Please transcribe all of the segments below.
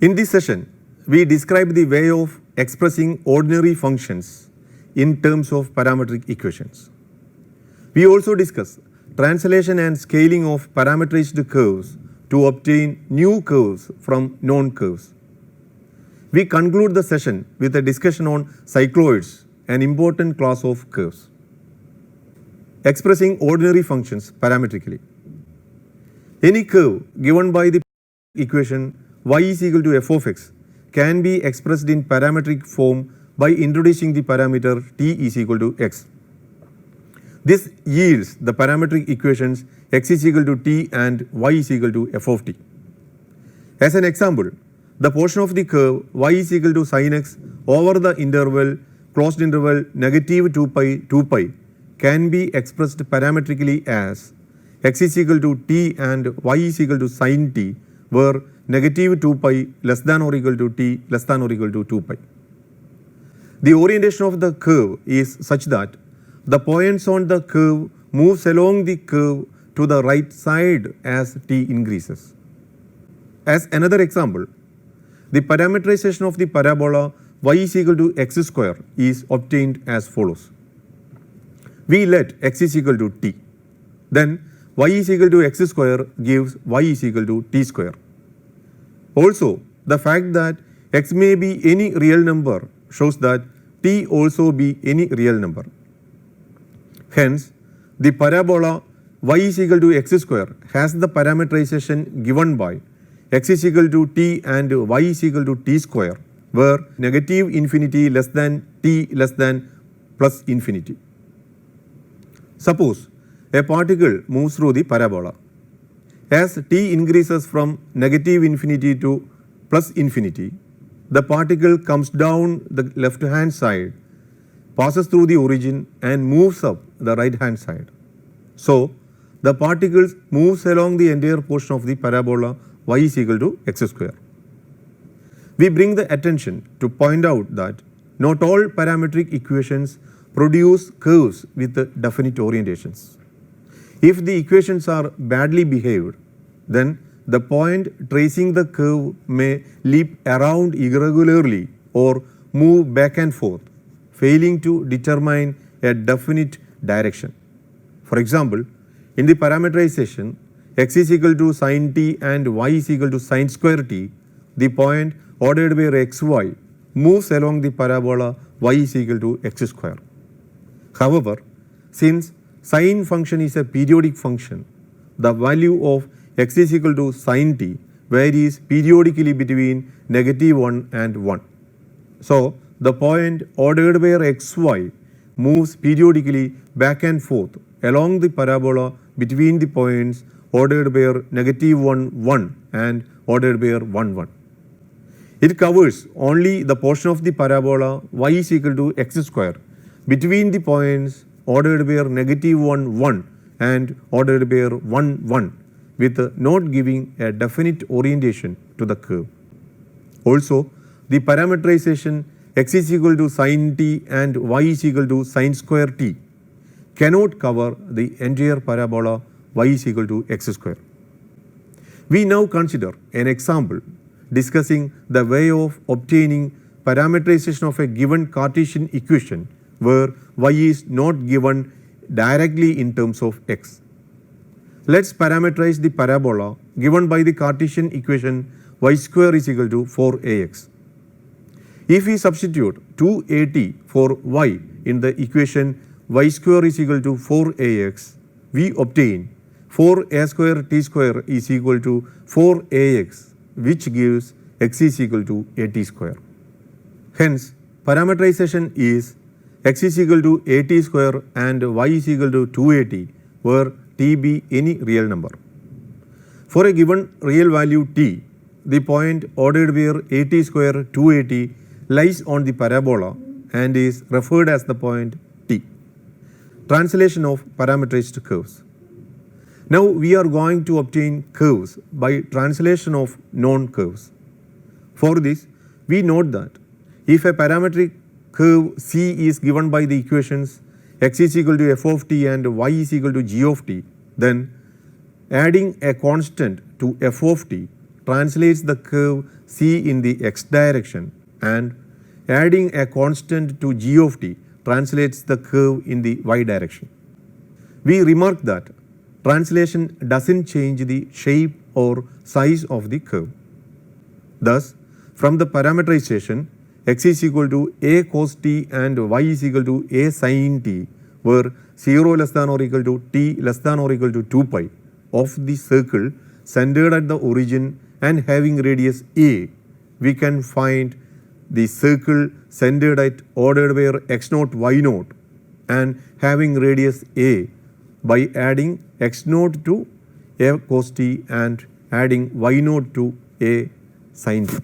In this session, we describe the way of expressing ordinary functions in terms of parametric equations. We also discuss translation and scaling of parametrized curves to obtain new curves from known curves. We conclude the session with a discussion on cycloids, an important class of curves. Expressing ordinary functions parametrically. Any curve given by the equation y is equal to f of x can be expressed in parametric form by introducing the parameter t is equal to x. This yields the parametric equations x is equal to t and y is equal to f of t. As an example, the portion of the curve y is equal to sin x over the interval closed interval negative 2 pi can be expressed parametrically as x is equal to t and y is equal to sin t, where negative 2 pi less than or equal to t less than or equal to 2 pi. The orientation of the curve is such that the points on the curve moves along the curve to the right side as t increases. As another example, the parametrization of the parabola y is equal to x square is obtained as follows. We let x is equal to t. Then y is equal to x square gives y is equal to t square. Also, the fact that x may be any real number shows that t also be any real number. Hence, the parabola y is equal to x square has the parametrization given by x is equal to t and y is equal to t square, where negative infinity less than t less than plus infinity. Suppose a particle moves through the parabola. As t increases from negative infinity to plus infinity, the particle comes down the left hand side, passes through the origin and moves up the right hand side. So, the particle moves along the entire portion of the parabola y is equal to x square. We bring the attention to point out that not all parametric equations produce curves with definite orientations. If the equations are badly behaved, then the point tracing the curve may leap around irregularly or move back and forth, failing to determine a definite direction. For example, in the parametrization x is equal to sin t and y is equal to sin square t, the point ordered by xy moves along the parabola y is equal to x square. However, since sin function is a periodic function, the value of x is equal to sin t varies periodically between negative 1 and 1. So, the point ordered by xy moves periodically back and forth along the parabola between the points ordered by negative 1 1 and ordered by 1 1. It covers only the portion of the parabola y is equal to x square between the points ordered by negative 1 1 and ordered by 1 1, with not giving a definite orientation to the curve. Also, the parametrization x is equal to sin t and y is equal to sin square t cannot cover the entire parabola y is equal to x square. We now consider an example discussing the way of obtaining parametrization of a given Cartesian equation where y is not given directly in terms of x. Let's parameterize the parabola given by the Cartesian equation y square is equal to 4ax. If we substitute 2at for y in the equation y square is equal to 4ax, we obtain 4a square t square is equal to 4ax, which gives x is equal to at square. Hence, parameterization is x is equal to at square and y is equal to 2at, where t be any real number. For a given real value t, the point ordered where at square 2at lies on the parabola and is referred as the point t. Translation of parametrized curves. Now we are going to obtain curves by translation of known curves. For this, we note that if a parametric curve C is given by the equations x is equal to f of t and y is equal to g of t, then adding a constant to f of t translates the curve C in the x direction, and adding a constant to g of t translates the curve in the y direction. We remark that translation doesn't change the shape or size of the curve. Thus, from the parameterization, x is equal to a cos t and y is equal to a sin t, where 0 less than or equal to t less than or equal to 2 pi of the circle centered at the origin and having radius a, we can find the circle centered at ordered where x naught y naught and having radius a by adding x naught to a cos t and adding y naught to a sin t.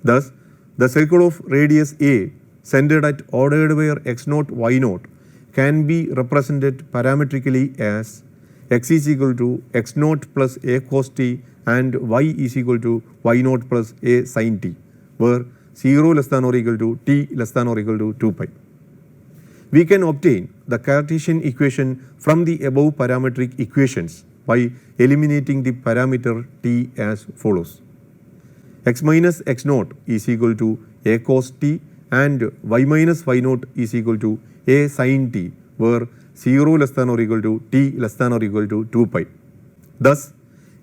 Thus, the circle of radius a centered at ordered where x naught y naught can be represented parametrically as x is equal to x naught plus a cos t and y is equal to y naught plus a sin t, where 0 less than or equal to t less than or equal to 2 pi. We can obtain the Cartesian equation from the above parametric equations by eliminating the parameter t as follows. X minus x naught is equal to a cos t and y minus y naught is equal to a sin t, where 0 less than or equal to t less than or equal to 2 pi. Thus,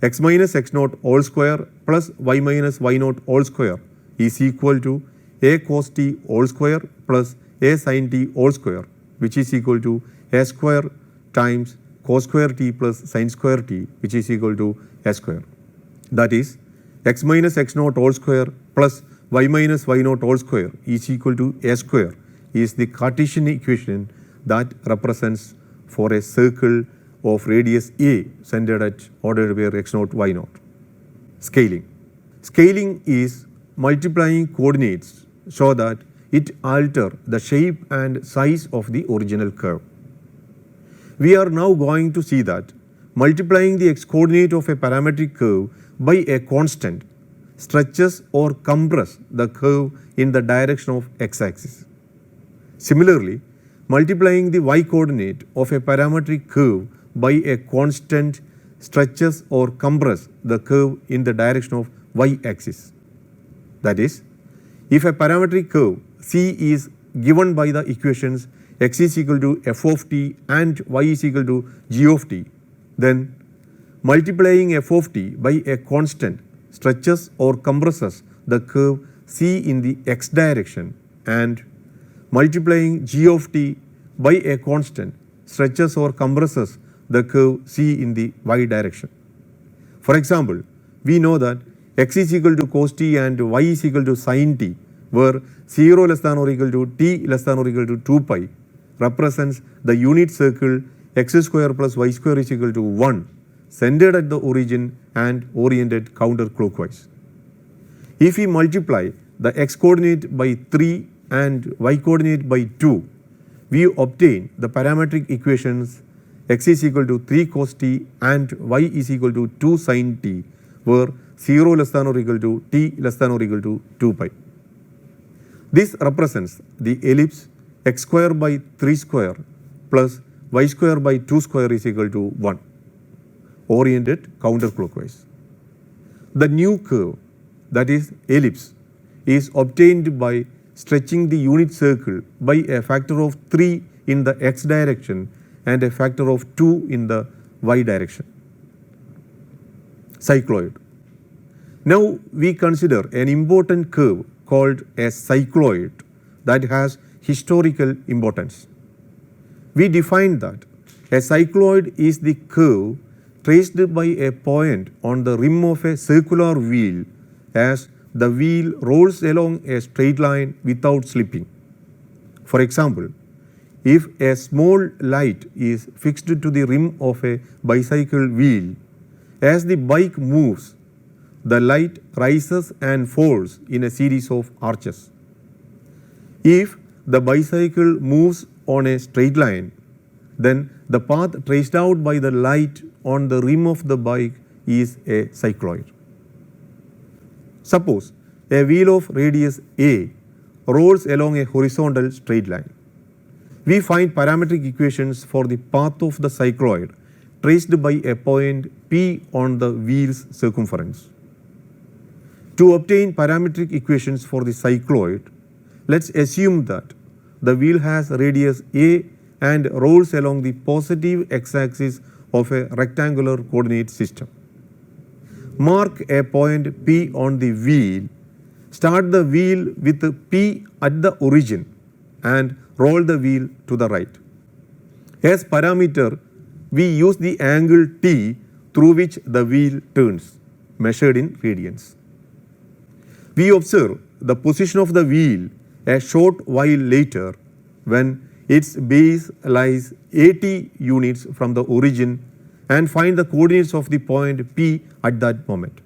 x minus x naught all square plus y minus y naught all square is equal to a cos t all square plus a sin t all square, which is equal to a square times cos square t plus sin square t, which is equal to a square. That is, x minus x naught all square plus y minus y naught all square is equal to a square is the Cartesian equation that represents for a circle of radius a centered at ordered where x naught y naught. Scaling. Scaling is multiplying coordinates so that it alter the shape and size of the original curve. We are now going to see that multiplying the x coordinate of a parametric curve by a constant stretches or compresses the curve in the direction of x-axis. Similarly, multiplying the y coordinate of a parametric curve by a constant stretches or compresses the curve in the direction of y-axis. That is, if a parametric curve C is given by the equations x is equal to f of t and y is equal to g of t, then multiplying f of t by a constant stretches or compresses the curve C in the x direction, and multiplying g of t by a constant stretches or compresses the curve C in the y direction. For example, we know that x is equal to cos t and y is equal to sin t, where 0 less than or equal to t less than or equal to 2 pi represents the unit circle x square plus y square is equal to 1 centered at the origin and oriented counterclockwise. If we multiply the x coordinate by 3 and y coordinate by 2, we obtain the parametric equations x is equal to 3 cos t and y is equal to 2 sin t, where 0 less than or equal to t less than or equal to 2 pi. This represents the ellipse x square by 3 square plus y square by 2 square is equal to 1, oriented counterclockwise. The new curve, that is ellipse, is obtained by stretching the unit circle by a factor of 3 in the x direction and a factor of 2 in the y direction. Cycloid. Now we consider an important curve called a cycloid that has historical importance. We define that a cycloid is the curve traced by a point on the rim of a circular wheel as the wheel rolls along a straight line without slipping. For example, if a small light is fixed to the rim of a bicycle wheel, as the bike moves, the light rises and falls in a series of arches. If the bicycle moves on a straight line, then the path traced out by the light on the rim of the bike is a cycloid. Suppose a wheel of radius a rolls along a horizontal straight line. We find parametric equations for the path of the cycloid traced by a point P on the wheel's circumference. To obtain parametric equations for the cycloid, let's assume that the wheel has radius a and rolls along the positive x-axis of a rectangular coordinate system. Mark a point P on the wheel, start the wheel with P at the origin and roll the wheel to the right. As parameter, we use the angle T through which the wheel turns, measured in radians. We observe the position of the wheel a short while later when its base lies 80 units from the origin and find the coordinates of the point P at that moment.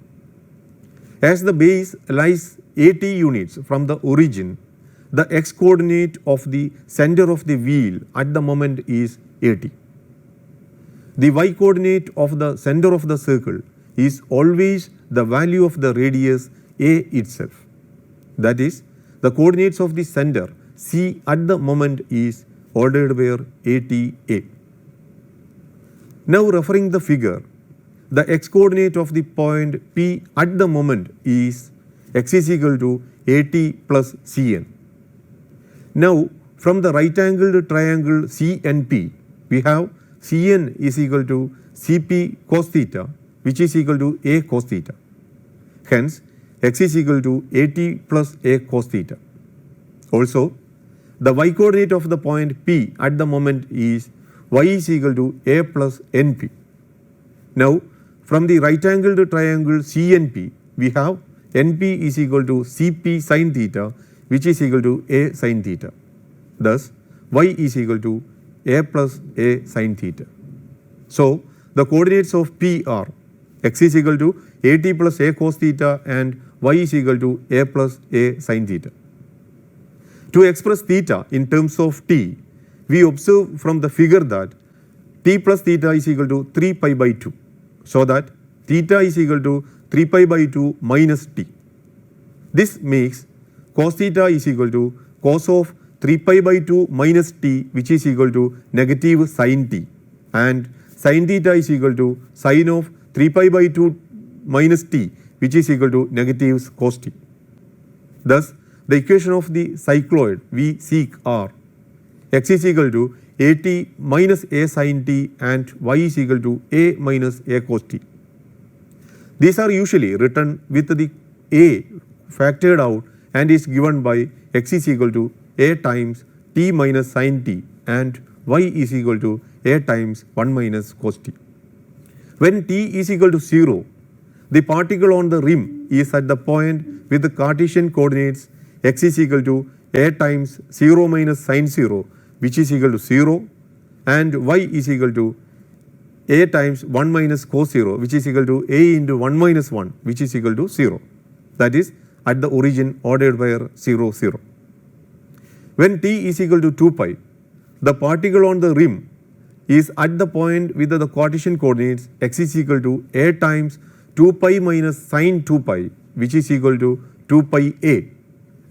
As the base lies 80 units from the origin, the x-coordinate of the center of the wheel at the moment is 80. The y-coordinate of the center of the circle is always the value of the radius a itself. That is, the coordinates of the center C at the moment is ordered where ATA. Now referring the figure, the x-coordinate of the point P at the moment is x is equal to AT plus CN. Now from the right angled triangle CNP, we have Cn is equal to Cp cos theta, which is equal to A cos theta. Hence, x is equal to AT plus A cos theta. Also, the y-coordinate of the point P at the moment is y is equal to A plus NP. Now, from the right angled triangle CNP, we have NP is equal to Cp sin theta, which is equal to A sin theta. Thus, y is equal to A plus A sin theta. So, the coordinates of P are x is equal to AT plus A cos theta and y is equal to A plus A sin theta. To express theta in terms of t, we observe from the figure that t plus theta is equal to 3 pi by 2, so that theta is equal to 3 pi by 2 minus t. This makes cos theta is equal to cos of 3 pi by 2 minus t, which is equal to negative sin t, and sin theta is equal to sin of 3 pi by 2 minus t, which is equal to negative cos t. Thus, the equation of the cycloid we seek are x is equal to at minus a sin t and y is equal to a minus a cos t. These are usually written with the a factored out and is given by x is equal to a times t minus sin t and y is equal to a times 1 minus cos t. When t is equal to 0, the particle on the rim is at the point with the Cartesian coordinates x is equal to a times 0 minus sin 0, which is equal to 0, and y is equal to a times 1 minus cos 0, which is equal to a into 1 minus 1, which is equal to 0. That is at the origin ordered by 0, 0. When t is equal to 2 pi, the particle on the rim is at the point with the Cartesian coordinates x is equal to a times 2 pi minus sin 2 pi, which is equal to 2 pi a,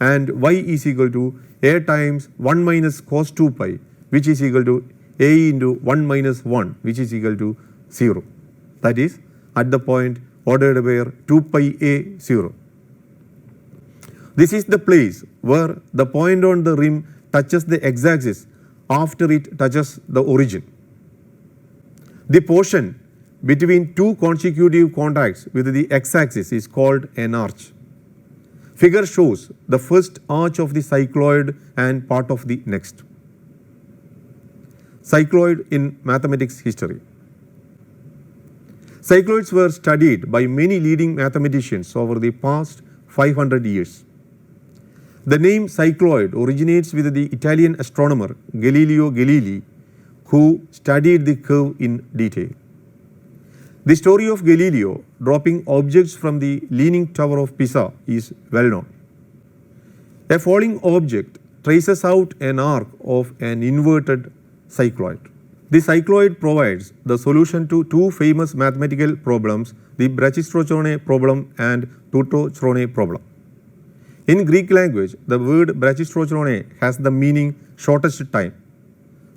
and y is equal to a times 1 minus cos 2 pi, which is equal to a into 1 minus 1, which is equal to 0. That is at the point ordered where 2 pi a 0. This is the place where the point on the rim touches the x-axis after it touches the origin. The portion between two consecutive contacts with the x-axis is called an arch. Figure shows the first arch of the cycloid and part of the next. Cycloid in mathematics history. Cycloids were studied by many leading mathematicians over the past 500 years. The name cycloid originates with the Italian astronomer Galileo Galilei, who studied the curve in detail. The story of Galileo dropping objects from the Leaning Tower of Pisa is well known. A falling object traces out an arc of an inverted cycloid. The cycloid provides the solution to two famous mathematical problems, the Brachistochrone problem and Tautochrone problem. In Greek language, the word Brachistochrone has the meaning shortest time.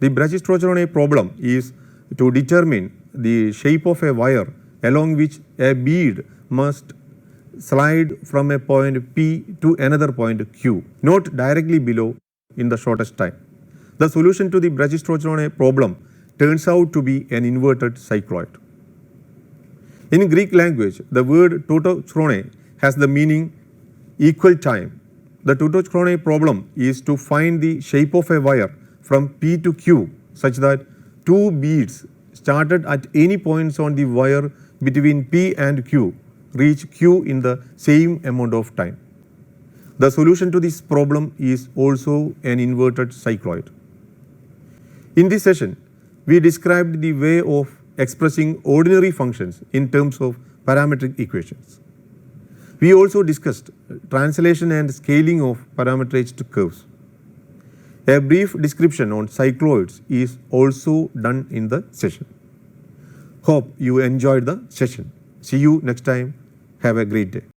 The Brachistochrone problem is to determine the shape of a wire along which a bead must slide from a point P to another point Q, not directly below in the shortest time. The solution to the Brachistochrone problem turns out to be an inverted cycloid. In Greek language, the word tautochrone has the meaning equal time. The tautochrone problem is to find the shape of a wire from P to Q such that two beads started at any points on the wire between P and Q reach Q in the same amount of time. The solution to this problem is also an inverted cycloid. In this session, we described the way of expressing ordinary functions in terms of parametric equations. We also discussed translation and scaling of parameterized curves. A brief description on cycloids is also done in the session. Hope you enjoyed the session. See you next time. Have a great day.